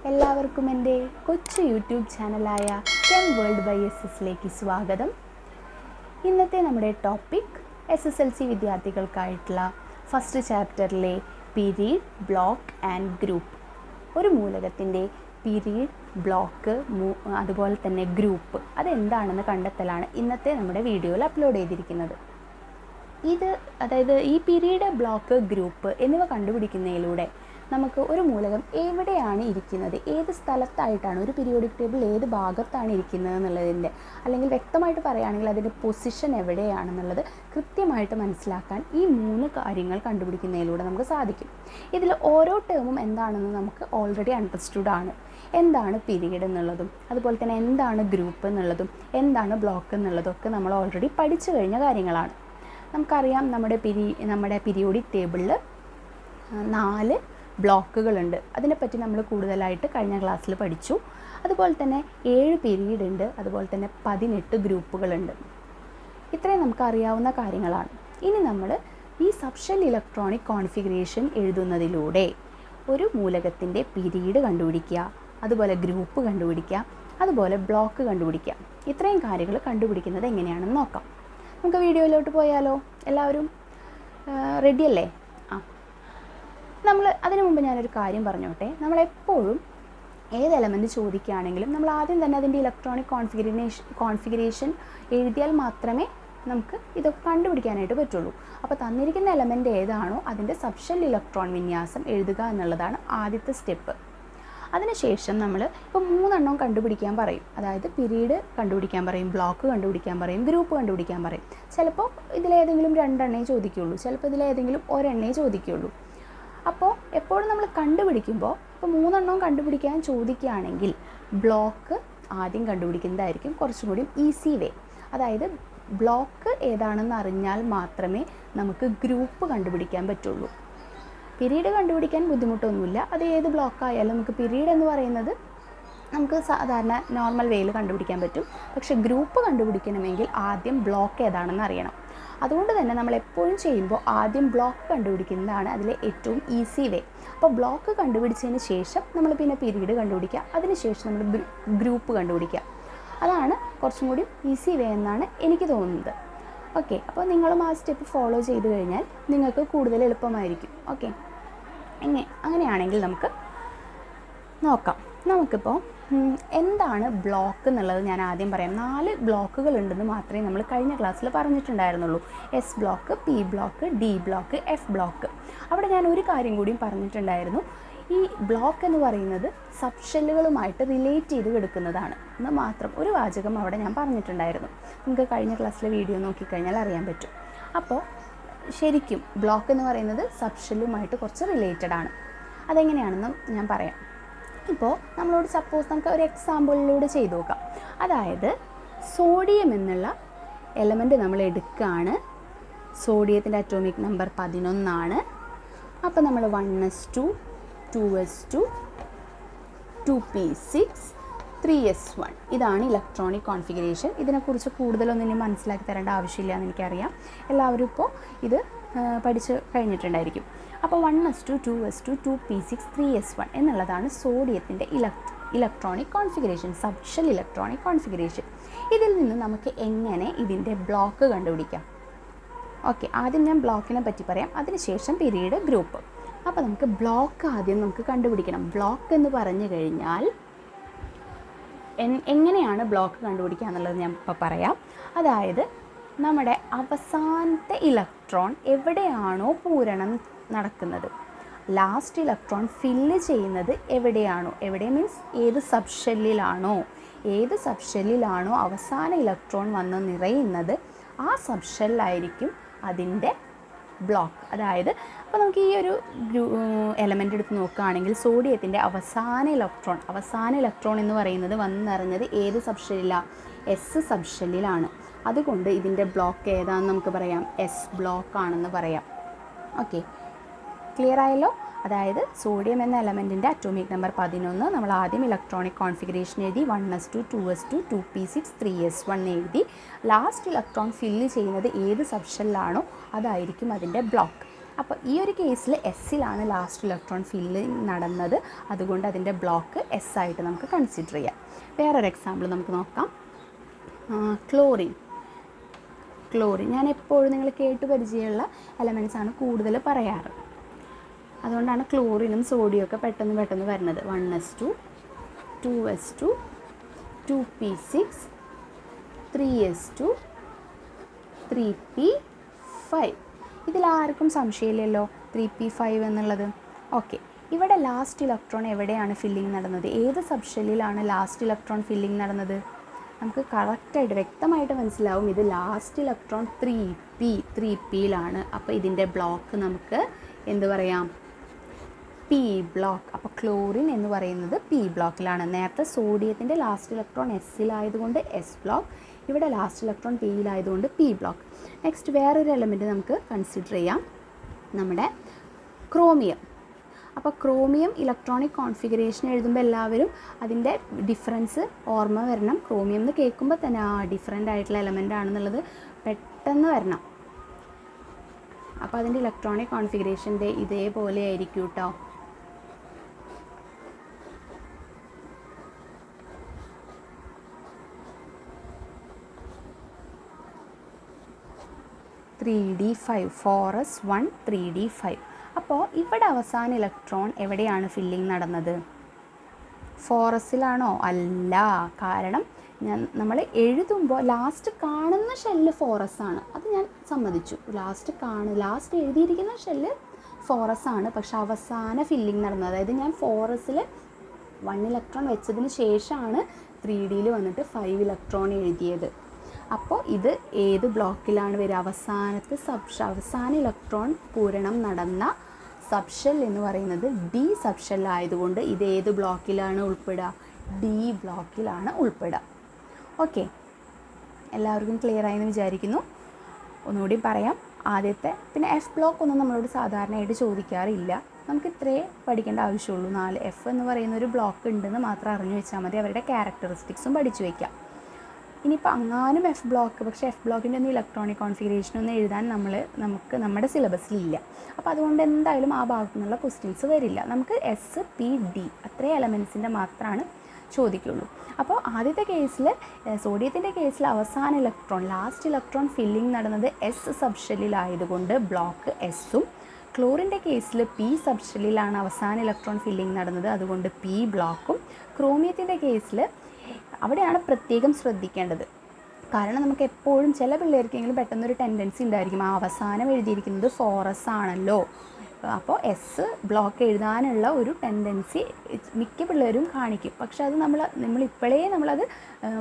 എല്ലാവർക്കും എൻ്റെ കൊച്ചു യൂട്യൂബ് ചാനലായ കെം വേൾഡ് ബൈ എസ് സ്വാഗതം. ഇന്നത്തെ നമ്മുടെ ടോപ്പിക് SSLC വിദ്യാർത്ഥികൾക്കായിട്ടുള്ള ഫസ്റ്റ് ചാപ്റ്ററിലെ പീരീഡ്, ബ്ലോക്ക് ആൻഡ് ഗ്രൂപ്പ്. ഒരു മൂലകത്തിൻ്റെ പീരീഡ്, ബ്ലോക്ക്, അതുപോലെ തന്നെ ഗ്രൂപ്പ് അതെന്താണെന്ന് കണ്ടെത്തലാണ് ഇന്നത്തെ നമ്മുടെ വീഡിയോയിൽ അപ്ലോഡ് ചെയ്തിരിക്കുന്നത്. അതായത് ഈ പീരീഡ്, ബ്ലോക്ക്, ഗ്രൂപ്പ് എന്നിവ കണ്ടുപിടിക്കുന്നതിലൂടെ നമുക്ക് ഒരു മൂലകം എവിടെയാണ് ഇരിക്കുന്നത്, ഏത് സ്ഥലത്തായിട്ടാണ്, ഒരു പീരിയോഡിക് ടേബിൾ ഏത് ഭാഗത്താണ് ഇരിക്കുന്നത് എന്നുള്ളതിൻ്റെ, അല്ലെങ്കിൽ വ്യക്തമായിട്ട് പറയുകയാണെങ്കിൽ അതിൻ്റെ പൊസിഷൻ എവിടെയാണെന്നുള്ളത് കൃത്യമായിട്ട് മനസ്സിലാക്കാൻ ഈ 3 കാര്യങ്ങൾ കണ്ടുപിടിക്കുന്നതിലൂടെ നമുക്ക് സാധിക്കും. ഇതിൽ ഓരോ ടേമും എന്താണെന്ന് നമുക്ക് ഓൾറെഡി അണ്ടർസ്റ്റുഡ് ആണ്. എന്താണ് പീരീഡ് എന്നുള്ളതും, അതുപോലെ തന്നെ എന്താണ് ഗ്രൂപ്പ് എന്നുള്ളതും, എന്താണ് ബ്ലോക്ക് എന്നുള്ളതും ഒക്കെ നമ്മൾ ഓൾറെഡി പഠിച്ചു കഴിഞ്ഞ കാര്യങ്ങളാണ്. നമുക്കറിയാം നമ്മുടെ പീരിയോഡിക് ടേബിളിൽ 4 ബ്ലോക്കുകളുണ്ട്. അതിനെപ്പറ്റി നമ്മൾ കൂടുതലായിട്ട് കഴിഞ്ഞ ക്ലാസ്സിൽ പഠിച്ചു. അതുപോലെ തന്നെ 7 പീരീഡ് ഉണ്ട്, അതുപോലെ തന്നെ 18 ഗ്രൂപ്പുകളുണ്ട്. ഇത്രയും നമുക്ക് അറിയാവുന്ന കാര്യങ്ങളാണ്. ഇനി നമ്മൾ ഈ സബ്ഷെൽ ഇലക്ട്രോണിക് കോൺഫിഗറേഷൻ എഴുതുന്നതിലൂടെ ഒരു മൂലകത്തിൻ്റെ പീരീഡ് കണ്ടുപിടിക്കുക, അതുപോലെ ഗ്രൂപ്പ് കണ്ടുപിടിക്കുക, അതുപോലെ ബ്ലോക്ക് കണ്ടുപിടിക്കുക. ഇത്രയും കാര്യങ്ങൾ കണ്ടുപിടിക്കുന്നത് എങ്ങനെയാണെന്ന് നോക്കാം. നമുക്ക് വീഡിയോയിലോട്ട് പോയാലോ? എല്ലാവരും റെഡിയല്ലേ? അതിനു മുമ്പ് ഞാനൊരു കാര്യം പറഞ്ഞോട്ടെ. നമ്മളെപ്പോഴും ഏത് എലമെൻറ്റ് ചോദിക്കുകയാണെങ്കിലും നമ്മൾ ആദ്യം തന്നെ അതിൻ്റെ ഇലക്ട്രോണിക് കോൺഫിഗറേഷൻ എഴുതിയാൽ മാത്രമേ നമുക്ക് ഇതൊക്കെ കണ്ടുപിടിക്കാനായിട്ട് പറ്റുള്ളൂ. അപ്പോൾ തന്നിരിക്കുന്ന എലമെൻറ്റ് ഏതാണോ അതിൻ്റെ സബ്ഷെൽ ഇലക്ട്രോൺ വിന്യാസം എഴുതുക എന്നുള്ളതാണ് ആദ്യത്തെ സ്റ്റെപ്പ്. അതിനുശേഷം നമ്മൾ ഇപ്പോൾ 3 എണ്ണം കണ്ടുപിടിക്കാൻ പറയും. അതായത് പീരീഡ് കണ്ടുപിടിക്കാൻ പറയും, ബ്ലോക്ക് കണ്ടുപിടിക്കാൻ പറയും, ഗ്രൂപ്പ് കണ്ടുപിടിക്കാൻ പറയും. ചിലപ്പോൾ ഇതിലേതെങ്കിലും 2 എണ്ണേ ചോദിക്കുകയുള്ളൂ, ചിലപ്പോൾ ഇതിലേതെങ്കിലും 1 എണ്ണേ ചോദിക്കുകയുള്ളൂ. അപ്പോൾ എപ്പോഴും നമ്മൾ കണ്ടുപിടിക്കുമ്പോൾ ഇപ്പോൾ 3 എണ്ണം കണ്ടുപിടിക്കാൻ ചോദിക്കുകയാണെങ്കിൽ ബ്ലോക്ക് ആദ്യം കണ്ടുപിടിക്കുന്നതായിരിക്കും കുറച്ചും കൂടി ഈസി വേ. അതായത് ബ്ലോക്ക് ഏതാണെന്ന് അറിഞ്ഞാൽ മാത്രമേ നമുക്ക് ഗ്രൂപ്പ് കണ്ടുപിടിക്കാൻ പറ്റുള്ളൂ. പീരീഡ് കണ്ടുപിടിക്കാൻ ബുദ്ധിമുട്ടൊന്നുമില്ല. അത് ഏത് ബ്ലോക്കായാലും നമുക്ക് പീരീഡ് എന്ന് പറയുന്നത് നമുക്ക് സാധാരണ നോർമൽ വേയിൽ കണ്ടുപിടിക്കാൻ പറ്റും. പക്ഷേ ഗ്രൂപ്പ് കണ്ടുപിടിക്കണമെങ്കിൽ ആദ്യം ബ്ലോക്ക് ഏതാണെന്ന് അറിയണം. അതുകൊണ്ട് തന്നെ നമ്മൾ എപ്പോഴും ചെയ്യുമ്പോൾ ആദ്യം ബ്ലോക്ക് കണ്ടുപിടിക്കുന്നതാണ് അതിലെ ഏറ്റവും ഈസി വേ. അപ്പോൾ ബ്ലോക്ക് കണ്ടുപിടിച്ചതിന് ശേഷം നമ്മൾ പിന്നെ പീരീഡ് കണ്ടുപിടിക്കുക, അതിനുശേഷം നമ്മൾ ഗ്രൂപ്പ് കണ്ടുപിടിക്കുക. അതാണ് കുറച്ചും കൂടി ഈസി വേ എന്നാണ് എനിക്ക് തോന്നുന്നത്. ഓക്കെ, അപ്പോൾ നിങ്ങളും ആ സ്റ്റെപ്പ് ഫോളോ ചെയ്ത് കഴിഞ്ഞാൽ നിങ്ങൾക്ക് കൂടുതൽ എളുപ്പമായിരിക്കും. ഓക്കെ, അങ്ങനെയാണെങ്കിൽ നമുക്ക് നോക്കാം. നമുക്കിപ്പോൾ എന്താണ് ബ്ലോക്ക് എന്നുള്ളത് ഞാൻ ആദ്യം പറയാം. 4 ബ്ലോക്കുകൾ ഉണ്ടെന്ന് മാത്രമേ നമ്മൾ കഴിഞ്ഞ ക്ലാസ്സിൽ പറഞ്ഞിട്ടുണ്ടായിരുന്നുള്ളൂ. S block, P block, D block, F block. അവിടെ ഞാൻ ഒരു കാര്യം കൂടിയും പറഞ്ഞിട്ടുണ്ടായിരുന്നു. ഈ ബ്ലോക്ക് എന്ന് പറയുന്നത് സബ്ഷെല്ലുകളുമായിട്ട് റിലേറ്റ് ചെയ്ത് കിടക്കുന്നതാണ് എന്ന് മാത്രം ഒരു വാചകം അവിടെ ഞാൻ പറഞ്ഞിട്ടുണ്ടായിരുന്നു. നിങ്ങൾക്ക് കഴിഞ്ഞ ക്ലാസ്സിലെ വീഡിയോ നോക്കിക്കഴിഞ്ഞാൽ അറിയാൻ പറ്റും. അപ്പോൾ ശരിക്കും ബ്ലോക്ക് എന്ന് പറയുന്നത് സബ്ഷെല്ലുമായിട്ട് കുറച്ച് റിലേറ്റഡ് ആണ്. അതെങ്ങനെയാണെന്ന് ഞാൻ പറയാം. ഇപ്പോൾ നമ്മളോട് സപ്പോസ് നമുക്ക് ഒരു എക്സാമ്പിളിലൂടെ ചെയ്ത് നോക്കാം. അതായത് സോഡിയം എന്നുള്ള എലമെൻറ്റ് നമ്മൾ എടുക്കുകയാണ്. സോഡിയത്തിൻ്റെ അറ്റോമിക് നമ്പർ 11 ആണ്. അപ്പോൾ നമ്മൾ 1s2, 2s2, 2p6, 3s1 ഇതാണ് ഇലക്ട്രോണിക് കോൺഫിഗറേഷൻ. ഇതിനെക്കുറിച്ച് കൂടുതലൊന്നും ഇനി മനസ്സിലാക്കി തരേണ്ട ആവശ്യമില്ല എന്ന് എനിക്കറിയാം. എല്ലാവരും ഇപ്പോൾ ഇത് പഠിച്ച് കഴിഞ്ഞിട്ടുണ്ടായിരിക്കും. അപ്പോൾ 1s2, 2s2, 2p6, 3s1 എന്നുള്ളതാണ് സോഡിയത്തിൻ്റെ electronic configuration, subshell electronic configuration. ഇതിൽ നിന്ന് നമുക്ക് എങ്ങനെ ഇതിൻ്റെ ബ്ലോക്ക് കണ്ടുപിടിക്കാം? ഓക്കെ, ആദ്യം ഞാൻ ബ്ലോക്കിനെ പറ്റി പറയാം, അതിനുശേഷം പീരീഡ്, ഗ്രൂപ്പ്. അപ്പോൾ നമുക്ക് ബ്ലോക്ക് ആദ്യം നമുക്ക് കണ്ടുപിടിക്കണം. ബ്ലോക്ക് എന്ന് പറഞ്ഞു കഴിഞ്ഞാൽ എങ്ങനെയാണ് ബ്ലോക്ക് കണ്ടുപിടിക്കുക എന്നുള്ളത് ഞാൻ ഇപ്പോൾ പറയാം. അതായത് നമ്മുടെ അവസാനത്തെ ഇലക്ട്രോൺ എവിടെയാണോ പൂരണം നടക്കുന്നത്, ലാസ്റ്റ് ഇലക്ട്രോൺ ഫില്ല് ചെയ്യുന്നത് എവിടെയാണോ, എവിടെ മീൻസ് ഏത് സബ്ഷെല്ലിലാണോ അവസാന ഇലക്ട്രോൺ വന്ന് നിറയുന്നത് ആ സബ്ഷെല്ലായിരിക്കും അതിൻ്റെ ബ്ലോക്ക്. അതായത് അപ്പോൾ നമുക്ക് ഈ ഒരു എലമെൻ്റ് എടുത്ത് നോക്കുകയാണെങ്കിൽ സോഡിയത്തിൻ്റെ അവസാന ഇലക്ട്രോൺ എന്ന് പറയുന്നത് വന്ന് നിറഞ്ഞത് ഏത് സബ്ഷെല്ലിലാണ്? എസ് സബ്ഷെല്ലിലാണ്. അതുകൊണ്ട് ഇതിൻ്റെ ബ്ലോക്ക് ഏതാണെന്ന് നമുക്ക് പറയാം, എസ് ബ്ലോക്ക് ആണെന്ന് പറയാം. ഓക്കെ, ക്ലിയർ ആയല്ലോ? അതായത് സോഡിയം എന്ന എലമെൻറ്റിൻ്റെ അറ്റോമിക് നമ്പർ 11 നമ്മൾ ആദ്യം ഇലക്ട്രോണിക് കോൺഫിഗറേഷൻ എഴുതി, 1s2, 2s2, 2p6, 3s1 എഴുതി. ലാസ്റ്റ് ഇലക്ട്രോൺ ഫില്ല് ചെയ്യുന്നത് ഏത് സബ്ഷെല്ലാണോ അതായിരിക്കും അതിൻ്റെ ബ്ലോക്ക്. അപ്പോൾ ഈ ഒരു കേസിൽ എസ്സിലാണ് ലാസ്റ്റ് ഇലക്ട്രോൺ ഫില്ലിംഗ് നടന്നത്, അതുകൊണ്ട് അതിൻ്റെ ബ്ലോക്ക് എസ് ആയിട്ട് നമുക്ക് കൺസിഡർ ചെയ്യാം. വേറൊരു എക്സാമ്പിൾ നമുക്ക് നോക്കാം. ക്ലോറിൻ ഞാൻ എപ്പോഴും നിങ്ങൾ കേട്ട് പരിചയമുള്ള എലമെൻറ്റ്സ് ആണ് കൂടുതൽ പറയാറ്. അതുകൊണ്ടാണ് ക്ലോറിനും സോഡിയം ഒക്കെ പെട്ടെന്ന് വരുന്നത്. 1s2, 2s2, 2p6, 3s2, 3p5. ഇതിലാർക്കും സംശയമില്ലല്ലോ 3p5 എന്നുള്ളത്. ഓക്കെ, ഇവിടെ ലാസ്റ്റ് ഇലക്ട്രോൺ എവിടെയാണ് ഫില്ലിംഗ് നടന്നത്? ഏത് സബ്ഷെല്ലിലാണ് ലാസ്റ്റ് ഇലക്ട്രോൺ ഫില്ലിംഗ് നടന്നത്? നമുക്ക് കറക്റ്റായിട്ട് വ്യക്തമായിട്ട് മനസ്സിലാവും ഇത് ലാസ്റ്റ് ഇലക്ട്രോൺ 3pയിലാണ്. അപ്പോൾ ഇതിൻ്റെ ബ്ലോക്ക് നമുക്ക് എന്ത് പറയാം? P block. അപ്പോൾ ക്ലോറിൻ എന്ന് പറയുന്നത് പി ബ്ലോക്കിലാണ്. നേരത്തെ സോഡിയത്തിൻ്റെ ലാസ്റ്റ് ഇലക്ട്രോൺ എസ്സിലായതുകൊണ്ട് എസ് ബ്ലോക്ക്, ഇവിടെ ലാസ്റ്റ് ഇലക്ട്രോൺ പിയിലായതുകൊണ്ട് പി ബ്ലോക്ക്. നെക്സ്റ്റ് വേറൊരു എലമെൻറ്റ് നമുക്ക് കൺസിഡർ ചെയ്യാം, നമ്മുടെ ക്രോമിയം. അപ്പോൾ ക്രോമിയം ഇലക്ട്രോണിക് കോൺഫിഗറേഷൻ എഴുതുമ്പോൾ എല്ലാവരും അതിൻ്റെ ഡിഫറൻസ് ഓർമ്മ വരണം. ക്രോമിയം എന്ന് കേൾക്കുമ്പോൾ തന്നെ ഡിഫറെൻ്റ് ആയിട്ടുള്ള എലമെൻ്റ് ആണെന്നുള്ളത് പെട്ടെന്ന് വരണം. അപ്പോൾ അതിൻ്റെ ഇലക്ട്രോണിക് കോൺഫിഗറേഷൻ്റെ ഇതേപോലെ ആയിരിക്കും കേട്ടോ. (3d5) 4s1 3d5. അപ്പോൾ ഇവിടെ അവസാന ഇലക്ട്രോൺ എവിടെയാണ് ഫില്ലിംഗ് നടന്നത്? 4sലാണോ? അല്ല. കാരണം നമ്മൾ എഴുതുമ്പോൾ ലാസ്റ്റ് കാണുന്ന ഷെല്ല് 4s ആണ്, അത് ഞാൻ സമ്മതിച്ചു. ലാസ്റ്റ് എഴുതിയിരിക്കുന്ന ഷെല്ല് 4s ആണ്, പക്ഷെ അവസാന ഫില്ലിംഗ് നടന്നത്, അതായത് ഞാൻ 4sൽ 1 ഇലക്ട്രോൺ വെച്ചതിന് ശേഷമാണ് 3dയിൽ വന്നിട്ട് 5 ഇലക്ട്രോൺ എഴുതിയത്. അപ്പോൾ ഇത് ഏത് ബ്ലോക്കിലാണ് വരിക? അവസാന ഇലക്ട്രോൺ പൂരണം നടന്ന സബ്ഷെൽ എന്ന് പറയുന്നത് ഡി സബ്ഷെൽ ആയതുകൊണ്ട് ഇത് ഏത് ബ്ലോക്കിലാണ് ഉൾപ്പെടുക? ഡി ബ്ലോക്കിലാണ് ഉൾപ്പെടുക. ഓക്കെ, എല്ലാവർക്കും ക്ലിയർ ആയെന്ന് വിചാരിക്കുന്നു. ഒന്നുകൂടി പറയാം. ആദ്യത്തെ പിന്നെ എഫ് ബ്ലോക്ക് ഒന്നും നമ്മളോട് സാധാരണയായിട്ട് ചോദിക്കാറില്ല. നമുക്ക് ഇത്രേ പഠിക്കേണ്ട ആവശ്യമുള്ളൂ. 4 എഫ് എന്ന് പറയുന്ന ഒരു ബ്ലോക്ക് ഉണ്ടെന്ന് മാത്രം അറിഞ്ഞു വെച്ചാൽ മതി. അവരുടെ ക്യാരക്ടറിസ്റ്റിക്സും പഠിച്ചു വയ്ക്കാം. ഇനിയിപ്പോൾ അങ്ങാനും എഫ് ബ്ലോക്ക്, പക്ഷേ എഫ് ബ്ലോക്കിൻ്റെ ഒന്നും ഇലക്ട്രോണിക് കോൺഫിഗറേഷനൊന്നും എഴുതാൻ നമുക്ക് നമ്മുടെ സിലബസിലില്ല. അപ്പോൾ അതുകൊണ്ട് എന്തായാലും ആ ഭാഗത്തു നിന്നുള്ള ക്വസ്റ്റ്യൻസ് വരില്ല. നമുക്ക് എസ്, പി, ഡി അത്രയും എലമെൻസിൻ്റെ മാത്രമാണ് ചോദിക്കുള്ളൂ. അപ്പോൾ ആദ്യത്തെ കേസിൽ, സോഡിയത്തിൻ്റെ കേസിൽ അവസാന ഇലക്ട്രോൺ ലാസ്റ്റ് ഇലക്ട്രോൺ ഫില്ലിംഗ് നടന്നത് എസ് സബ്ഷെല്ലിലായതുകൊണ്ട് ബ്ലോക്ക് എസ്സും, ക്ലോറിൻ്റെ കേസിൽ പി സബ്ഷെല്ലിലാണ് അവസാന ഇലക്ട്രോൺ ഫില്ലിംഗ് നടന്നത്, അതുകൊണ്ട് പി ബ്ലോക്കും, ക്രോമിയത്തിൻ്റെ കേസിൽ അവിടെയാണ് പ്രത്യേകം ശ്രദ്ധിക്കേണ്ടത്. കാരണം നമുക്ക് എപ്പോഴും ചില പിള്ളേർക്കെങ്കിലും പെട്ടെന്നൊരു ടെൻഡൻസി ഉണ്ടായിരിക്കും, ആ അവസാനം എഴുതിയിരിക്കുന്നത് 4s ആണല്ലോ, അപ്പോൾ എസ് ബ്ലോക്ക് എഴുതാനുള്ള ഒരു ടെൻഡൻസി മിക്ക പിള്ളേരും കാണിക്കും. പക്ഷെ അത് നമ്മളിപ്പോഴേ നമ്മളത്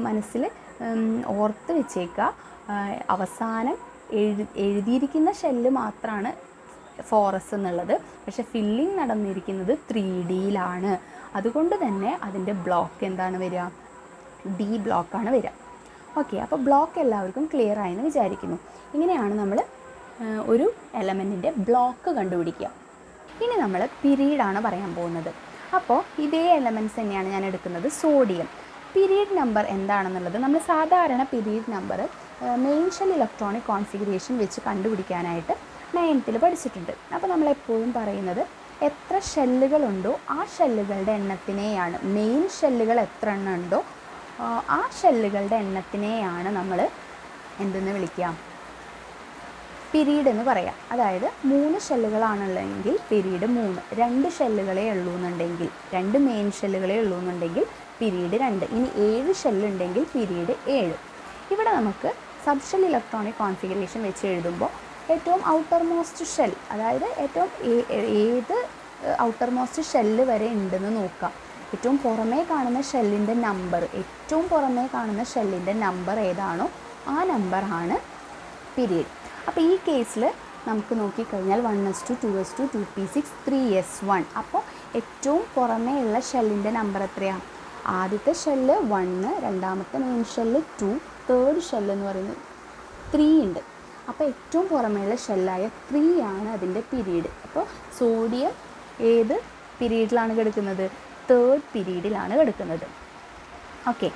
മനസ്സിൽ ഓർത്ത് വെച്ചേക്കുക. അവസാനം എഴുതിയിരിക്കുന്ന ഷെല്ല് മാത്രമാണ് 4s എന്നുള്ളത്, പക്ഷെ ഫില്ലിംഗ് നടന്നിരിക്കുന്നത് 3dയിലാണ്. അതുകൊണ്ട് തന്നെ അതിൻ്റെ ബ്ലോക്ക് എന്താണ് വരിക? ഡി ബ്ലോക്കാണ് വരിക. ഓക്കെ, അപ്പോൾ ബ്ലോക്ക് എല്ലാവർക്കും ക്ലിയർ ആയെന്ന് വിചാരിക്കുന്നു. ഇങ്ങനെയാണ് നമ്മൾ ഒരു എലമെൻറ്റിൻ്റെ ബ്ലോക്ക് കണ്ടുപിടിക്കുക. ഇനി നമ്മൾ പിരീഡാണ് പറയാൻ പോകുന്നത്. അപ്പോൾ ഇതേ എലമെൻറ്റ്സ് തന്നെയാണ് ഞാൻ എടുക്കുന്നത്. സോഡിയം പിരീഡ് നമ്പർ എന്താണെന്നുള്ളത് നമ്മൾ സാധാരണ period number main shell electronic configuration വെച്ച് കണ്ടുപിടിക്കാനായിട്ട് 9th പഠിച്ചിട്ടുണ്ട്. അപ്പോൾ നമ്മളെപ്പോഴും പറയുന്നത് എത്ര ഷെല്ലുകളുണ്ടോ ആ ഷെല്ലുകളുടെ എണ്ണത്തിനെയാണ്, മെയിൻ ഷെല്ലുകൾ എത്ര എണ്ണം ഉണ്ടോ ആ ഷെല്ലുകളുടെ എണ്ണത്തിനെയാണ് നമ്മൾ എന്തെന്ന് വിളിക്കുക? പിരീഡ് എന്ന് പറയാം. അതായത് 3 ഷെല്ലുകളാണുള്ളതെങ്കിൽ പിരീഡ് 3, 2 ഷെല്ലുകളേ ഉള്ളൂ എന്നുണ്ടെങ്കിൽ, 2 മെയിൻ ഷെല്ലുകളേ ഉള്ളൂ എന്നുണ്ടെങ്കിൽ പിരീഡ് 2, ഇനി 7 ഷെല്ലുണ്ടെങ്കിൽ പിരീഡ് 7. ഇവിടെ നമുക്ക് സബ്ഷെൽ ഇലക്ട്രോണിക് കോൺഫിഗറേഷൻ വെച്ച് എഴുതുമ്പോൾ ഏറ്റവും ഔട്ടർ മോസ്റ്റ് ഷെൽ, അതായത് ഏത് ഔട്ടർ മോസ്റ്റ് ഷെല്ല് വരെ ഉണ്ടെന്ന് നോക്കാം. ഏറ്റവും പുറമേ കാണുന്ന ഷെല്ലിൻ്റെ നമ്പർ ഏതാണോ ആ നമ്പറാണ് പീരീഡ്. അപ്പോൾ ഈ കേസിൽ നമുക്ക് നോക്കിക്കഴിഞ്ഞാൽ 1s2, 2s2, 2p6, 3s1. അപ്പോൾ ഏറ്റവും പുറമേ ഉള്ള ഷെല്ലിൻ്റെ നമ്പർ എത്രയാണ്? ആദ്യത്തെ ഷെല്ല് 1, രണ്ടാമത്തെ മെയിൻ ഷെല്ല് 2, തേർഡ് ഷെല്ല് എന്ന് പറയുന്നത് 3 ഉണ്ട്. അപ്പോൾ ഏറ്റവും പുറമേയുള്ള ഷെല്ലായ 3 ആണ് അതിൻ്റെ പീരീഡ്. അപ്പോൾ സോഡിയം ഏത് പീരീഡിലാണ് കിടക്കുന്നത്? തേർഡ് പീരീഡിലാണ് കിടക്കുന്നത്. ഓക്കെ,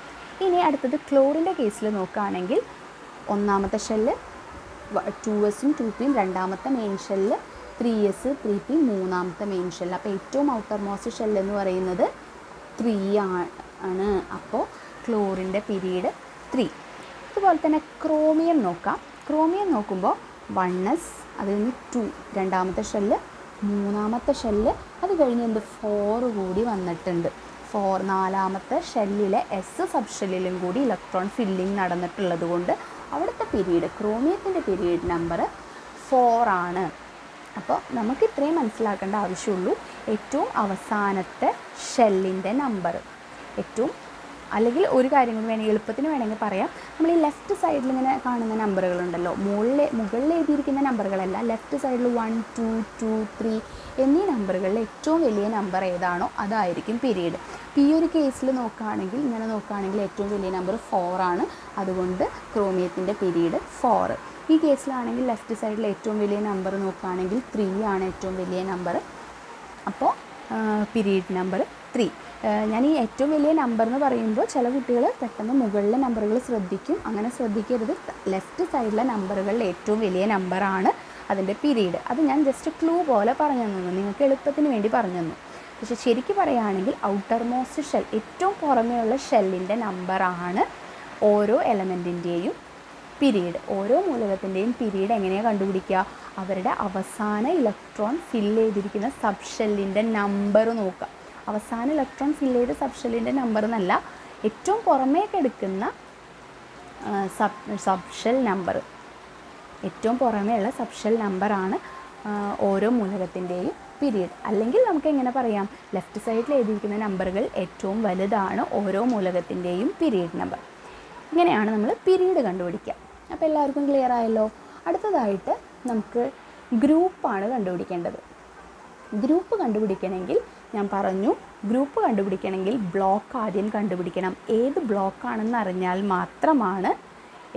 ഇനി അടുത്തത് ക്ലോറിൻ്റെ കേസിൽ നോക്കുകയാണെങ്കിൽ ഒന്നാമത്തെ ഷെല്ല് 2sഉം 2pയും, രണ്ടാമത്തെ മെയിൻ ഷെല്ല് 3s 3p മൂന്നാമത്തെ മെയിൻ ഷെൽ. അപ്പോൾ ഏറ്റവും ഔട്ടർ മോസ്റ്റ് ഷെൽ എന്ന് പറയുന്നത് 3 ആണ്. അപ്പോൾ ക്ലോറിൻ്റെ പീരീഡ് 3. അതുപോലെ തന്നെ ക്രോമിയം നോക്കാം. ക്രോമിയം നോക്കുമ്പോൾ 1s, അത് കഴിഞ്ഞ് 2 രണ്ടാമത്തെ ഷെല്ല്, മൂന്നാമത്തെ ഷെല്ല്, അത് കഴിഞ്ഞ് 4 കൂടി വന്നിട്ടുണ്ട്. 4 നാലാമത്തെ ഷെല്ലിലെ എസ് സബ് ഷെല്ലിലും കൂടി ഇലക്ട്രോൺ ഫില്ലിംഗ് നടന്നിട്ടുള്ളത് കൊണ്ട് അവിടുത്തെ പീരീഡ്, ക്രോമിയത്തിൻ്റെ പീരീഡ് നമ്പർ 4 ആണ്. അപ്പോൾ നമുക്ക് ഇത്രയും മനസ്സിലാക്കേണ്ട ആവശ്യമുള്ളൂ. ഏറ്റവും അവസാനത്തെ ഷെല്ലിൻ്റെ നമ്പർ, ഏറ്റവും, അല്ലെങ്കിൽ ഒരു കാര്യം കൂടി വേണമെങ്കിൽ എളുപ്പത്തിന് വേണമെങ്കിൽ പറയാം. നമ്മൾ ഈ ലെഫ്റ്റ് സൈഡിൽ ഇങ്ങനെ കാണുന്ന നമ്പറുകളുണ്ടല്ലോ, മുകളിൽ എഴുതിയിരിക്കുന്ന നമ്പറുകളല്ല, ലെഫ്റ്റ് സൈഡിൽ 1 2 2 3 എന്നീ നമ്പറുകളിൽ ഏറ്റവും വലിയ നമ്പർ ഏതാണോ അതായിരിക്കും പീരീഡ്. അപ്പോൾ ഈ ഒരു കേസിൽ നോക്കുകയാണെങ്കിൽ, ഇങ്ങനെ നോക്കുകയാണെങ്കിൽ ഏറ്റവും വലിയ നമ്പർ 4 ആണ്. അതുകൊണ്ട് ക്രോമിയത്തിൻ്റെ പീരീഡ് 4. ഈ കേസിലാണെങ്കിൽ ലെഫ്റ്റ് സൈഡിൽ ഏറ്റവും വലിയ നമ്പർ നോക്കുകയാണെങ്കിൽ 3 ആണ് ഏറ്റവും വലിയ നമ്പർ. അപ്പോൾ പീരീഡ് നമ്പർ 3. ഞാൻ ഈ ഏറ്റവും വലിയ നമ്പർ എന്ന് പറയുമ്പോൾ ചില കുട്ടികൾ പെട്ടെന്ന് മുകളിലെ നമ്പറുകൾ ശ്രദ്ധിക്കും. അങ്ങനെ ശ്രദ്ധിക്കരുത്. ലെഫ്റ്റ് സൈഡിലെ നമ്പറുകളിൽ ഏറ്റവും വലിയ നമ്പറാണ് അതിൻ്റെ പീരീഡ്. അത് ഞാൻ ജസ്റ്റ് ക്ലൂ പോലെ പറഞ്ഞു തന്നു, നിങ്ങൾക്ക് എളുപ്പത്തിന് വേണ്ടി പറഞ്ഞു തന്നു. പക്ഷേ ശരിക്കും പറയുകയാണെങ്കിൽ ഔട്ടർ മോസ്റ്റ് ഷെൽ, ഏറ്റവും പുറമേയുള്ള ഷെല്ലിൻ്റെ നമ്പറാണ് ഓരോ എലമെൻറ്റിൻ്റെയും പീരീഡ്. ഓരോ മൂലകത്തിൻ്റെയും പീരീഡ് എങ്ങനെയാണ് കണ്ടുപിടിക്കുക? അവരുടെ അവസാന ഇലക്ട്രോൺ ഫില്ല് ചെയ്തിരിക്കുന്ന സബ് ഷെല്ലിൻ്റെ നമ്പർ നോക്കുക. അവസാന ഇലക്ട്രോൺ ഫില്ല് ചെയ്ത സബ് ഷെല്ലിൻ്റെ നമ്പർ എന്നല്ല, ഏറ്റവും പുറമേക്ക് എടുക്കുന്ന സബ് ഷെൽ നമ്പർ, ഏറ്റവും പുറമേയുള്ള സബ് ഷെൽ നമ്പറാണ് ഓരോ മൂലകത്തിൻ്റെയും പീരീഡ്. അല്ലെങ്കിൽ നമുക്ക് എങ്ങനെ പറയാം, ലെഫ്റ്റ് സൈഡിൽ എഴുതിയിരിക്കുന്ന നമ്പറുകൾ ഏറ്റവും വലുതാണ് ഓരോ മൂലകത്തിൻ്റെയും പീരീഡ് നമ്പർ. ഇങ്ങനെയാണ് നമ്മൾ പീരീഡ് കണ്ടുപിടിക്കുക. അപ്പോൾ എല്ലാവർക്കും ക്ലിയർ ആയല്ലോ. അടുത്തതായിട്ട് നമുക്ക് ഗ്രൂപ്പാണ് കണ്ടുപിടിക്കേണ്ടത്. ഗ്രൂപ്പ് കണ്ടുപിടിക്കണമെങ്കിൽ ഞാൻ പറഞ്ഞു, ഗ്രൂപ്പ് കണ്ടുപിടിക്കണമെങ്കിൽ ബ്ലോക്ക് ആദ്യം കണ്ടുപിടിക്കണം. ഏത് ബ്ലോക്കാണെന്ന് അറിഞ്ഞാൽ മാത്രമാണ്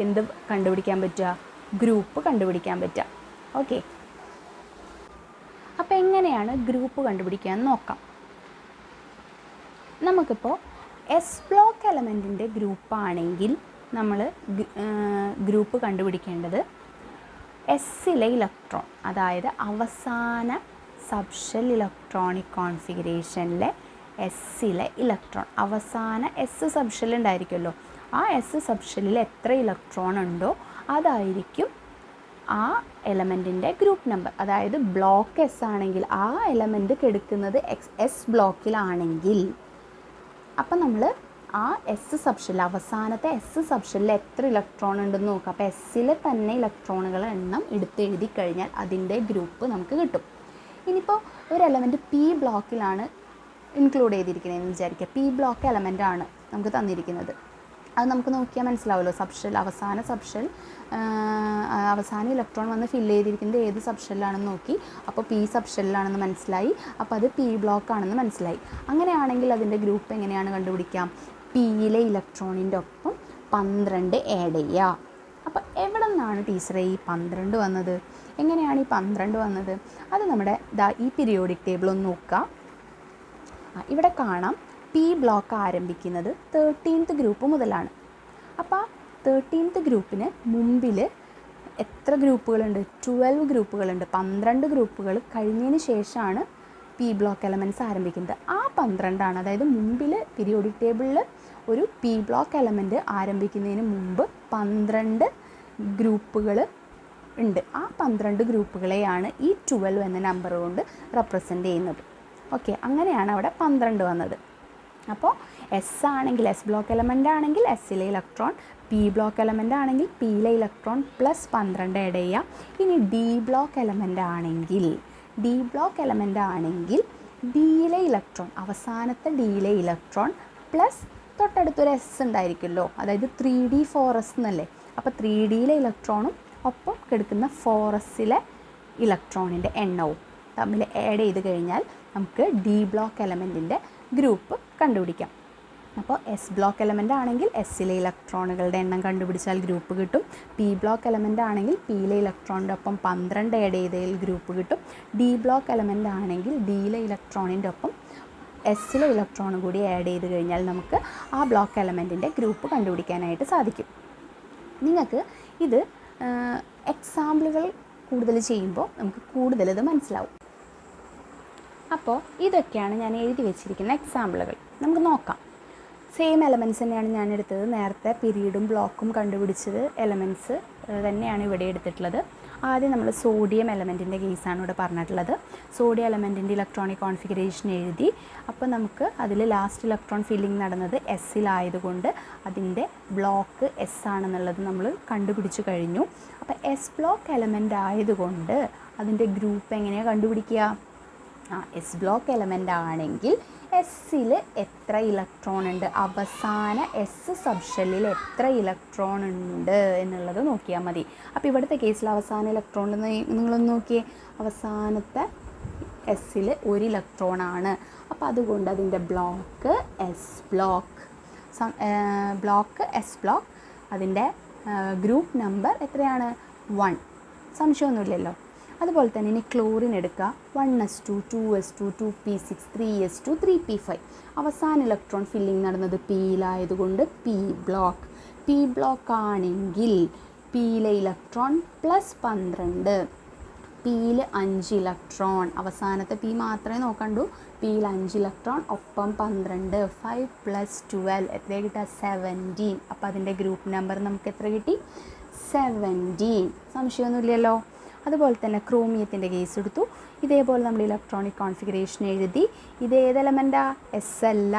എന്ത് കണ്ടുപിടിക്കാൻ പറ്റുക? ഗ്രൂപ്പ് കണ്ടുപിടിക്കാൻ പറ്റുക. ഓക്കെ, അപ്പോൾ എങ്ങനെയാണ് ഗ്രൂപ്പ് കണ്ടുപിടിക്കുക എന്ന് നോക്കാം. നമുക്കിപ്പോൾ എസ് ബ്ലോക്ക് എലമെൻറ്റിൻ്റെ ഗ്രൂപ്പാണെങ്കിൽ നമ്മൾ ഗ്രൂപ്പ് കണ്ടുപിടിക്കേണ്ടത് എസ്സിലെ ഇലക്ട്രോൺ, അതായത് അവസാന സബ്ഷെൽ ഇലക്ട്രോണിക് കോൺഫിഗറേഷനിലെ എസ്സിലെ ഇലക്ട്രോൺ, അവസാന എസ് സബ്ഷെൽ ഉണ്ടായിരിക്കുമല്ലോ, ആ എസ് സബ്ഷെല്ലിൽ എത്ര ഇലക്ട്രോൺ ഉണ്ടോ അതായിരിക്കും ആ എലമെൻറ്റിൻ്റെ ഗ്രൂപ്പ് നമ്പർ. അതായത് ബ്ലോക്ക് എസ് ആണെങ്കിൽ ആ എലമെൻറ്റ് കിടക്കുന്നത് എസ് ബ്ലോക്കിലാണെങ്കിൽ, അപ്പം നമ്മൾ ആ എസ് സബ്ഷെല്ലിൽ, അവസാനത്തെ എസ് സബ്ഷെല്ലിൽ എത്ര ഇലക്ട്രോൺ ഉണ്ടെന്ന് നോക്കാം. അപ്പോൾ എസ്സിലെ തന്നെ ഇലക്ട്രോണുകളുടെ എണ്ണം എഴുതി കഴിഞ്ഞാൽ അതിൻ്റെ ഗ്രൂപ്പ് നമുക്ക് കിട്ടും. ഇനിയിപ്പോൾ ഒരു എലമെൻറ്റ് പി ബ്ലോക്കിലാണ് ഇൻക്ലൂഡ് ചെയ്തിരിക്കുന്നതെന്ന് വിചാരിക്കുക. പി ബ്ലോക്ക് എലമെൻ്റാണ് നമുക്ക് തന്നിരിക്കുന്നത്. അത് നമുക്ക് നോക്കിയാൽ മനസ്സിലാവുമല്ലോ. സബ്ഷെൽ, അവസാന സബ്ഷെൽ, അവസാന ഇലക്ട്രോൺ വന്ന് ഫില്ല് ചെയ്തിരിക്കുന്നത് ഏത് സബ്ഷെല്ലാണെന്ന് നോക്കി. അപ്പോൾ പി സബ്ഷെല്ലാണെന്ന് മനസ്സിലായി. അപ്പോൾ അത് പി ബ്ലോക്ക് ആണെന്ന് മനസ്സിലായി. അങ്ങനെയാണെങ്കിൽ അതിൻ്റെ ഗ്രൂപ്പ് എങ്ങനെയാണ് കണ്ടുപിടിക്കാം? പിയിലെ ഇലക്ട്രോണിൻ്റെ ഒപ്പം 12 ആഡ് ചെയ്യുക. അപ്പോൾ എവിടെ നിന്നാണ് ടീച്ചറെ ഈ 12 വന്നത്? എങ്ങനെയാണ് ഈ 12 വന്നത്? അത് നമ്മുടെ ഈ പീരിയോഡിക് ടേബിൾ ഒന്ന് നോക്കുക. ഇവിടെ കാണാം പി ബ്ലോക്ക് ആരംഭിക്കുന്നത് 13th ഗ്രൂപ്പ് മുതലാണ്. അപ്പോൾ 13th ഗ്രൂപ്പിന് മുമ്പിൽ എത്ര ഗ്രൂപ്പുകളുണ്ട്? 12 ഗ്രൂപ്പുകളുണ്ട്. 12 ഗ്രൂപ്പുകൾ കഴിഞ്ഞതിന് ശേഷമാണ് പി ബ്ലോക്ക് എലമെൻറ്റ്സ് ആരംഭിക്കുന്നത്. ആ 12 ആണ്, അതായത് മുമ്പിൽ പീരിയോഡിക് ടേബിളിൽ ഒരു പി ബ്ലോക്ക് എലമെൻറ്റ് ആരംഭിക്കുന്നതിന് മുമ്പ് 12 ഗ്രൂപ്പുകൾ ഉണ്ട്. ആ 12 ഗ്രൂപ്പുകളെയാണ് ഈ 12 എന്ന നമ്പർ കൊണ്ട് റെപ്രസെൻ്റ് ചെയ്യുന്നത്. ഓക്കെ, അങ്ങനെയാണ് അവിടെ 12 വന്നത്. അപ്പോൾ എസ് ആണെങ്കിൽ, എസ് ബ്ലോക്ക് എലമെൻ്റ് ആണെങ്കിൽ എസ്സിലെ ഇലക്ട്രോൺ, പി ബ്ലോക്ക് എലമെൻ്റ് ആണെങ്കിൽ പിയിലെ ഇലക്ട്രോൺ പ്ലസ് 12 ആഡ് ചെയ്യുക. ഇനി ഡി ബ്ലോക്ക് എലമെൻ്റ് ആണെങ്കിൽ, ഡിയിലെ ഇലക്ട്രോൺ, അവസാനത്തെ ഡിയിലെ ഇലക്ട്രോൺ പ്ലസ് തൊട്ടടുത്തൊരു എസ് ഉണ്ടായിരിക്കുമല്ലോ, അതായത് 3D 4s എന്നല്ലേ. അപ്പോൾ 3Dയിലെ ഇലക്ട്രോണും ഒപ്പം കിടക്കുന്ന 4sലെ ഇലക്ട്രോണിൻ്റെ എണ്ണവും തമ്മിൽ ആഡ് ചെയ്ത് കഴിഞ്ഞാൽ നമുക്ക് ഡി ബ്ലോക്ക് എലമെൻറ്റിൻ്റെ ഗ്രൂപ്പ് കണ്ടുപിടിക്കാം. അപ്പോൾ എസ് ബ്ലോക്ക് എലമെൻ്റ് ആണെങ്കിൽ എസ്സിലെ ഇലക്ട്രോണുകളുടെ എണ്ണം കണ്ടുപിടിച്ചാൽ ഗ്രൂപ്പ് കിട്ടും. പി ബ്ലോക്ക് എലമെൻ്റ് ആണെങ്കിൽ പിയിലെ ഇലക്ട്രോണിൻ്റെ ഒപ്പം 12 ആഡ് ചെയ്തതിൽ ഗ്രൂപ്പ് കിട്ടും. ഡി ബ്ലോക്ക് എലമെൻ്റ് ആണെങ്കിൽ ഡിയിലെ ഇലക്ട്രോണിൻ്റെ ഒപ്പം എസ്സിലെ ഇലക്ട്രോൺ കൂടി ആഡ് ചെയ്ത് കഴിഞ്ഞാൽ നമുക്ക് ആ ബ്ലോക്ക് എലമെൻറ്റിൻ്റെ ഗ്രൂപ്പ് കണ്ടുപിടിക്കാനായിട്ട് സാധിക്കും. നിങ്ങൾക്ക് ഇത് എക്സാമ്പിളുകൾ കൂടുതൽ ചെയ്യുമ്പോൾ നമുക്ക് കൂടുതലത് മനസ്സിലാവും. അപ്പോൾ ഇതൊക്കെയാണ് ഞാൻ എഴുതി വെച്ചിരിക്കുന്ന എക്സാമ്പിളുകൾ. നമുക്ക് നോക്കാം. സെയിം എലമെൻറ്റ്സ് തന്നെയാണ് ഞാൻ എടുത്തത്. നേരത്തെ പീരീഡും ബ്ലോക്കും കണ്ടുപിടിച്ചത് എലമെൻറ്റ്സ് തന്നെയാണ് ഇവിടെ എടുത്തിട്ടുള്ളത്. ആദ്യം നമ്മൾ സോഡിയം എലമെൻറ്റിൻ്റെ കേസാണ് ഇവിടെ പറഞ്ഞിട്ടുള്ളത്. സോഡിയം എലമെൻറ്റിൻ്റെ ഇലക്ട്രോണിക് കോൺഫിഗറേഷൻ എഴുതി. അപ്പോൾ നമുക്ക് അതിൽ ലാസ്റ്റ് ഇലക്ട്രോൺ ഫില്ലിംഗ് നടന്നത് എസ്സിലായതുകൊണ്ട് അതിൻ്റെ ബ്ലോക്ക് എസ് ആണെന്നുള്ളത് നമ്മൾ കണ്ടുപിടിച്ച് കഴിഞ്ഞു. അപ്പോൾ എസ് ബ്ലോക്ക് എലമെൻ്റ് ആയതുകൊണ്ട് അതിൻ്റെ ഗ്രൂപ്പ് എങ്ങനെയാണ് കണ്ടുപിടിക്കുക? എസ് ബ്ലോക്ക് എലമെൻ്റ് ആണെങ്കിൽ എസ്സിൽ എത്ര ഇലക്ട്രോൺ ഉണ്ട്, അവസാന എസ് സബ്ഷെല്ലിൽ എത്ര ഇലക്ട്രോൺ ഉണ്ട് എന്നുള്ളത് നോക്കിയാൽ മതി. അപ്പോൾ ഇവിടുത്തെ കേസിൽ അവസാന ഇലക്ട്രോൺ നിങ്ങളൊന്ന് നോക്കിയേ, അവസാനത്തെ എസ്സിൽ 1 ഇലക്ട്രോൺ ആണ്. അപ്പോൾ അതുകൊണ്ട് അതിൻ്റെ block S block, S block. അതിൻ്റെ ഗ്രൂപ്പ് നമ്പർ എത്രയാണ്? 1. സംശയമൊന്നുമില്ലല്ലോ. അതുപോലെ തന്നെ ഇനി ക്ലോറിൻ എടുക്കുക. 1s2, 2s2, 2p6, 3s2, 3p5. അവസാന ഇലക്ട്രോൺ ഫില്ലിംഗ് നടന്നത് പിയിലായതുകൊണ്ട് പി ബ്ലോക്ക്. പി ബ്ലോക്ക് ആണെങ്കിൽ പിയിലെ ഇലക്ട്രോൺ +12, പിയിൽ 5 ഇലക്ട്രോൺ. അവസാനത്തെ പി മാത്രമേ നോക്കണ്ടൂ. പിയിൽ 5 ഇലക്ട്രോൺ ഒപ്പം 12, 5 + 12 എത്ര കിട്ടുക? 17. അപ്പോൾ അതിൻ്റെ ഗ്രൂപ്പ് നമ്പർ നമുക്ക് എത്ര കിട്ടി? 17. സംശയമൊന്നുമില്ലല്ലോ. അതുപോലെ തന്നെ ക്രോമിയത്തിൻ്റെ കേസ് എടുത്തു. ഇതേപോലെ നമ്മൾ ഇലക്ട്രോണിക് കോൺഫിഗറേഷൻ എഴുതി. ഇത് ഏത് എലമെൻറ്റാണ്? എസ് അല്ല,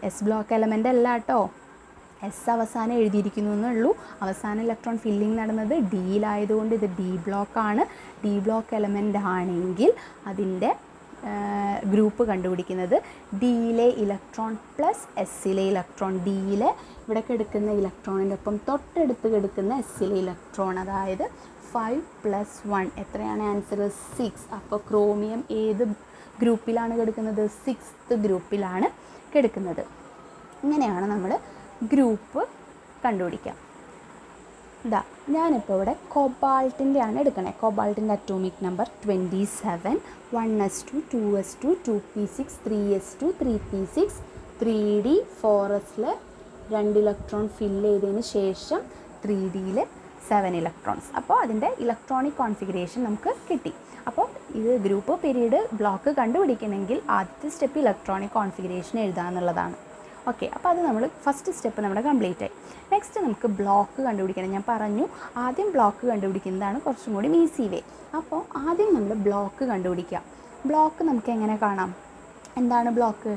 എസ് ബ്ലോക്ക് എലമെൻ്റ് അല്ല കേട്ടോ. എസ് അവസാനം എഴുതിയിരിക്കുന്നു എന്നുള്ളൂ. അവസാന ഇലക്ട്രോൺ ഫില്ലിംഗ് നടന്നത് ഡിയിലായതുകൊണ്ട് ഇത് ഡി ബ്ലോക്കാണ്. ഡി ബ്ലോക്ക് എലമെൻ്റ് ആണെങ്കിൽ അതിൻ്റെ ഗ്രൂപ്പ് കണ്ടുപിടിക്കുന്നത് ഡിയിലെ ഇലക്ട്രോൺ പ്ലസ് എസ്സിലെ ഇലക്ട്രോൺ. ഡിയിലെ ഇവിടെ കിടക്കുന്ന ഇലക്ട്രോണിൻ്റെ ഒപ്പം തൊട്ടടുത്ത് കിടക്കുന്ന എസ്സിലെ ഇലക്ട്രോൺ, അതായത് 5 + 1 എത്രയാണ് ആൻസർ? 6. അപ്പോൾ ക്രോമിയം ഏത് ഗ്രൂപ്പിലാണ് കിടക്കുന്നത്? 6th ഗ്രൂപ്പിലാണ് കിടക്കുന്നത്. ഇങ്ങനെയാണ് നമ്മൾ ഗ്രൂപ്പ് കണ്ടുപിടിക്കുക. ഞാനിപ്പോൾ ഇവിടെ കോബാൾട്ടിൻ്റെ ആണ് എടുക്കണേ. കോബാൾട്ടിൻ്റെ atomic number 27. 1s2, 2s2, 2p6, 3s2, 3p6, 3d 4sൽ 2 ഇലക്ട്രോൺ ഫില്ല് ചെയ്തതിന് ശേഷം 3dയിൽ 7 ഇലക്ട്രോൺസ്. അപ്പോൾ അതിൻ്റെ ഇലക്ട്രോണിക് കോൺഫിഗറേഷൻ നമുക്ക് കിട്ടി. അപ്പോൾ ഇത് ഗ്രൂപ്പ്, പീരീഡ്, ബ്ലോക്ക് കണ്ടുപിടിക്കണമെങ്കിൽ ആദ്യത്തെ സ്റ്റെപ്പ് ഇലക്ട്രോണിക് കോൺഫിഗറേഷൻ എഴുതുക എന്നുള്ളതാണ്. ഓക്കെ, അപ്പോൾ അത് നമ്മൾ ഫസ്റ്റ് സ്റ്റെപ്പ് നമ്മുടെ കംപ്ലീറ്റ് ആയി. നെക്സ്റ്റ് നമുക്ക് ബ്ലോക്ക് കണ്ടുപിടിക്കണം. ഞാൻ പറഞ്ഞു ആദ്യം ബ്ലോക്ക് കണ്ടുപിടിക്കുന്നതാണ് കുറച്ചും കൂടി ഈസി വേ. അപ്പോൾ ആദ്യം നമ്മൾ ബ്ലോക്ക് കണ്ടുപിടിക്കുക. ബ്ലോക്ക് നമുക്ക് എങ്ങനെ കാണാം? എന്താണ് ബ്ലോക്ക്?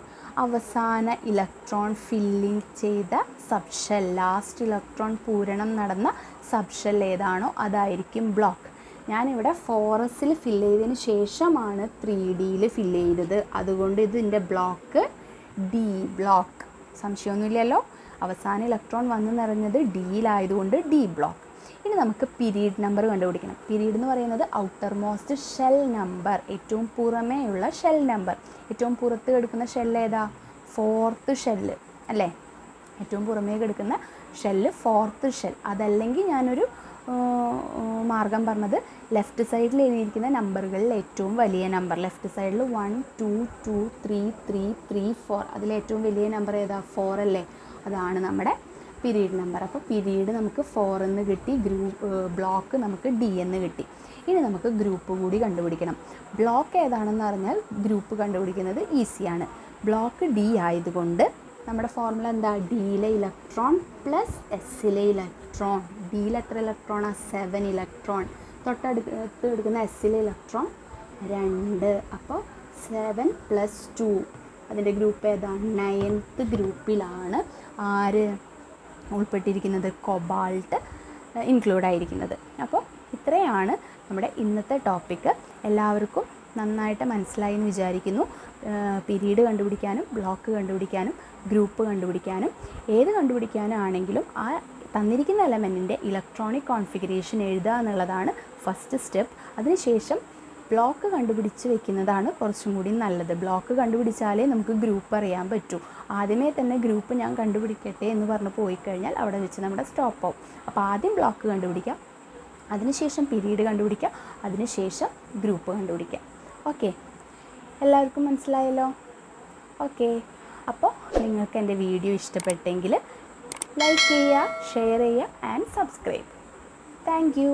അവസാന ഇലക്ട്രോൺ ഫില്ലിംഗ് ചെയ്ത സബ്ഷെൽ, ലാസ്റ്റ് ഇലക്ട്രോൺ പൂരണം നടന്ന സബ്ഷെൽ ഏതാണോ അതായിരിക്കും ബ്ലോക്ക്. ഞാനിവിടെ 4sൽ ഫില്ല് ചെയ്തതിന് ശേഷമാണ് 3dയിൽ ഫില്ല് ചെയ്തത്. അതുകൊണ്ട് ഇതിൻ്റെ ബ്ലോക്ക് ഡി ബ്ലോക്ക്. സംശയമൊന്നുമില്ലല്ലോ. അവസാന ഇലക്ട്രോൺ വന്ന് നിറഞ്ഞത് ഡിയിലായതുകൊണ്ട് ഡി ബ്ലോക്ക്. ഇനി നമുക്ക് പീരീഡ് നമ്പർ കണ്ടുപിടിക്കണം. പീരീഡ് എന്ന് പറയുന്നത് ഔട്ടർ മോസ്റ്റ് ഷെൽ നമ്പർ, ഏറ്റവും പുറമേയുള്ള ഷെൽ നമ്പർ. ഏറ്റവും പുറത്ത് കിടക്കുന്ന ഷെൽ ഏതാ? 4th ഷെല്ല് അല്ലേ? ഏറ്റവും പുറമേ കിടക്കുന്ന ഷെല്ല് 4th ഷെൽ. അതല്ലെങ്കിൽ ഞാനൊരു മാർഗം പറഞ്ഞത് ലെഫ്റ്റ് സൈഡിൽ എഴുതിയിരിക്കുന്ന നമ്പറുകളിൽ ഏറ്റവും വലിയ നമ്പർ, ലെഫ്റ്റ് സൈഡിൽ 1 2 2 3 3 3 4, അതിലേറ്റവും വലിയ നമ്പർ ഏതാ? 4 അല്ലേ? അതാണ് നമ്മുടെ പീരീഡ് നമ്പർ. അപ്പോൾ പീരീഡ് നമുക്ക് 4 എന്ന് കിട്ടി, ബ്ലോക്ക് നമുക്ക് ഡി എന്ന് കിട്ടി. ഇനി നമുക്ക് ഗ്രൂപ്പ് കൂടി കണ്ടുപിടിക്കണം. ബ്ലോക്ക് ഏതാണെന്ന് അറിഞ്ഞാൽ ഗ്രൂപ്പ് കണ്ടുപിടിക്കുന്നത് ഈസിയാണ്. ബ്ലോക്ക് ഡി ആയതുകൊണ്ട് നമ്മുടെ ഫോർമുല എന്താ? ഡിയിലെ ഇലക്ട്രോൺ പ്ലസ് എസ്സിലെ ഇലക്ട്രോൺ. ഡിയിൽ എത്ര ഇലക്ട്രോണാണ്? 7 ഇലക്ട്രോൺ. തൊട്ടടുത്ത് എടുക്കുന്ന എസ്സിലെ ഇലക്ട്രോൺ 2. അപ്പോൾ 7 + 2. അതിൻ്റെ ഗ്രൂപ്പ് ഏതാണ്? 9th ഗ്രൂപ്പിലാണ് ആര് ഉൾപ്പെട്ടിരിക്കുന്നത്? കൊബാൾട്ട് ഇൻക്ലൂഡ് ആയിരിക്കുന്നത്. അപ്പോൾ ഇത്രയാണ് നമ്മുടെ ഇന്നത്തെ ടോപ്പിക്ക്. എല്ലാവർക്കും നന്നായിട്ട് മനസ്സിലായി എന്ന് വിചാരിക്കുന്നു. പീരീഡ് കണ്ടുപിടിക്കാനും ബ്ലോക്ക് കണ്ടുപിടിക്കാനും ഗ്രൂപ്പ് കണ്ടുപിടിക്കാനും ഏത് കണ്ടുപിടിക്കാനാണെങ്കിലും ആ തന്നിരിക്കുന്ന എലമെൻറ്റിൻ്റെ ഇലക്ട്രോണിക് കോൺഫിഗറേഷൻ എഴുതുക എന്നുള്ളതാണ് ഫസ്റ്റ് സ്റ്റെപ്പ്. അതിനുശേഷം ബ്ലോക്ക് കണ്ടുപിടിച്ച് വെക്കുന്നതാണ് കുറച്ചും കൂടി നല്ലത്. ബ്ലോക്ക് കണ്ടുപിടിച്ചാലേ നമുക്ക് ഗ്രൂപ്പ് അറിയാൻ പറ്റൂ. ആദ്യമേ തന്നെ ഗ്രൂപ്പ് ഞാൻ കണ്ടുപിടിക്കട്ടെ എന്ന് പറഞ്ഞ് പോയി കഴിഞ്ഞാൽ അവിടെ വെച്ച് നമ്മുടെ സ്റ്റോപ്പ് ആവും. അപ്പോൾ ആദ്യം ബ്ലോക്ക് കണ്ടുപിടിക്കാം, അതിനുശേഷം പീരീഡ് കണ്ടുപിടിക്കാം, അതിനുശേഷം ഗ്രൂപ്പ് കണ്ടുപിടിക്കാം. ഓക്കെ, എല്ലാവർക്കും മനസ്സിലായല്ലോ? ഓക്കെ, അപ്പോൾ നിങ്ങൾക്ക് എൻ്റെ വീഡിയോ ഇഷ്ടപ്പെട്ടെങ്കിൽ ലൈക്ക് ചെയ്യുക, ഷെയർ ചെയ്യുക ആൻഡ് സബ്സ്ക്രൈബ്. Thank you.